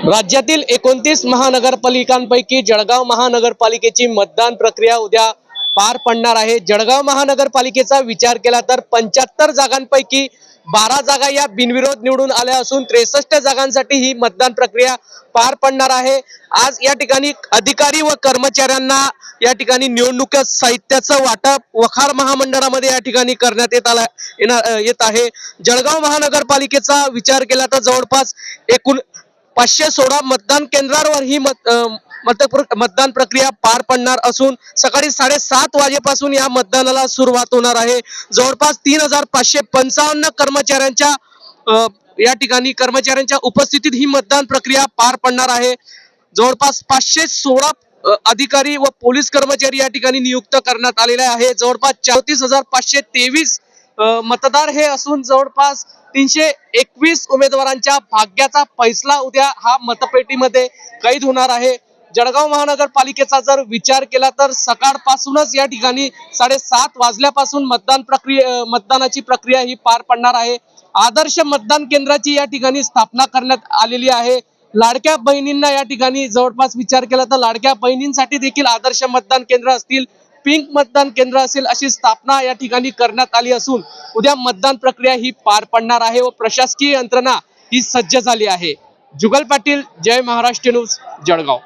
राज्यातील 29 महानगरपालिकांपैकी जळगाव महानगरपालिकेची मतदान प्रक्रिया उद्या पार पडणार आहे। जळगाव महानगरपालिकेचा विचार केला तर 75 जागांपैकी 12 जागा या बिनविरोध निवडून आल्या असून 63 जागांसाठी ही मतदान प्रक्रिया पार पडणार आहे। आज या ठिकाणी अधिकारी व कर्मचाऱ्यांना या ठिकाणी निवडणूक साहित्याचं वाटप वखार महामंडळामध्ये या ठिकाणी करण्यात येत आहे। जळगाव महानगरपालिकेचा विचार केला तर जवळपास एकूण 516 मतदान केंद्रांवर ही मतदान प्रक्रिया पार पडणार असून सकाळी 7:30 वाजेपासून या मतदानाला सुरुवात होणार आहे। जवळपास 3555 कर्मचाऱ्यांच्या या ठिकाणी कर्मचाऱ्यांच्या उपस्थितीत ही मतदान प्रक्रिया पार पडणार आहे। जवळपास 516 अधिकारी व पोलीस कर्मचारी या ठिकाणी नियुक्त करण्यात आलेले आहे। जवळपास 34,523 मतदार हे असून जवळपास 321 उमेदवारांच्या भाग्याचा फैसला उद्या हा मतपेटीमध्ये कैद होणार आहे। जळगाव महानगरपालिकेचा जर विचार केला तर सकाळपासूनच या ठिकाणी 7:30 वाजल्यापासून मतदानाची प्रक्रिया ही पार पडणार आहे। आदर्श मतदान केंद्राची या ठिकाणी स्थापना करण्यात आलेली आहे। लाडक्या बहिणींना या ठिकाणी जवळपास विचार केला तर लाडक्या बहिणींसाठी देखील आदर्श मतदान केंद्र असतील, पिंक मतदान केंद्र असेल अशी स्थापना या ठिकाणी करण्यात आली असून उद्या मतदान प्रक्रिया ही पार पडणार आहे व प्रशासकीय यंत्रणा ही सज्ज झाली आहे। जुगल पाटील, जय महाराष्ट्र न्यूज, जळगाव।